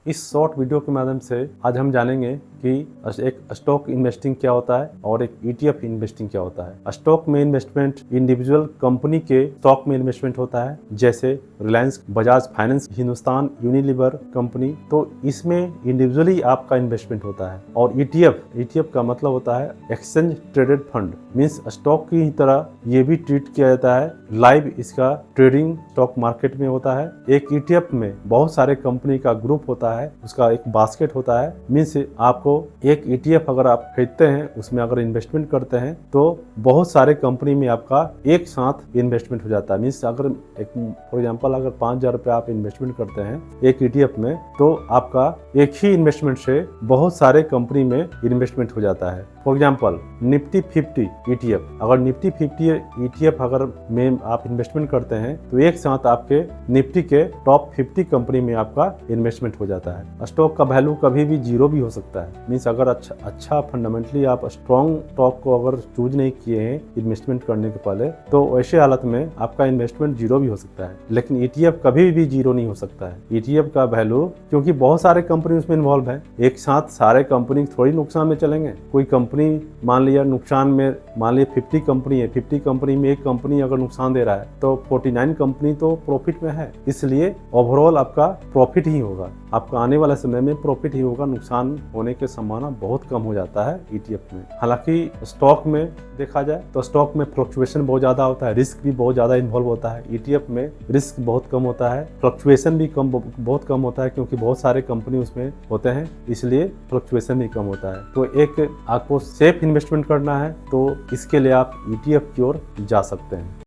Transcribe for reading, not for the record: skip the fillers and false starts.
इस short video के माध्यम से आज हम जानेंगे कि एक स्टॉक इन्वेस्टिंग क्या होता है और एक ETF इन्वेस्टिंग क्या होता है। स्टॉक में इन्वेस्टमेंट इंडिविजुअल कंपनी के स्टॉक में इन्वेस्टमेंट होता है, जैसे Reliance, Bajaj finance, Hindustan Unilever company. तो इसमें इंडिविजुअली आपका इन्वेस्टमेंट होता है। और ETF का मतलब होता है exchange traded fund, means stock की तरह ये भी ट्रीट किया जाता है। लाइव इसका ट्रेडिंग स्टॉक मार्केट में होता है। एक ETF में बहुत सारे कंपनी का ग्रुप होता है, उसका एक बास्केट होता है। मीन्स आपको एक ETF अगर आप खरीदते हैं, उसमें अगर इन्वेस्टमेंट करते हैं तो बहुत सारे कंपनी में आपका एक साथ इन्वेस्टमेंट हो जाता है। मीन्स अगर एक फॉर एग्जांपल अगर 5,000 रुपये आप इन्वेस्टमेंट करते हैं एक ETF में, तो आपका एक ही इन्वेस्टमेंट से बहुत सारे कंपनी में इन्वेस्टमेंट हो जाता है। फॉर एग्जांपल निफ्टी 50 ETF, अगर निफ्टी 50 ETF अगर में आप इन्वेस्टमेंट करते हैं तो एक साथ आपके निफ्टी के टॉप 50 कंपनी में आपका इन्वेस्टमेंट हो जाता है। स्टॉक का वैल्यू कभी भी जीरो भी हो सकता है। मीन्स अगर अच्छा फंडामेंटली आप स्ट्रॉन्ग स्टॉक को अगर चूज नहीं किए हैं इन्वेस्टमेंट करने के पहले, तो ऐसे हालत में आपका इन्वेस्टमेंट जीरो भी हो सकता है। लेकिन ETF कभी भी जीरो नहीं हो सकता है। ETF का वैल्यू, क्योंकि बहुत सारे कंपनी उसमें इन्वॉल्व है, एक साथ सारे कंपनी थोड़ी नुकसान में चलेंगे। कोई कंपनी मान लिया नुकसान में, मान लिया 50 कंपनी है, 50 कंपनी में एक कंपनी अगर नुकसान दे रहा है तो 49 कंपनी तो प्रॉफिट में है। इसलिए ओवरऑल आपका प्रॉफिट ही होगा, आपका आने वाले समय में प्रॉफिट ही होगा। नुकसान होने की संभावना बहुत कम हो जाता है ETF में। हालांकि स्टॉक में देखा जाए तो स्टॉक में फ्लक्चुएशन बहुत ज़्यादा होता है, रिस्क भी बहुत ज़्यादा इन्वॉल्व होता है। ETF में रिस्क बहुत कम होता है, फ्लक्चुएशन भी बहुत कम होता है, क्योंकि बहुत सारे कंपनी उसमें होते हैं, इसलिए फ्लक्चुएशन भी कम होता है। तो एक आपको सेफ इन्वेस्टमेंट करना है तो इसके लिए आप ETF की ओर जा सकते हैं।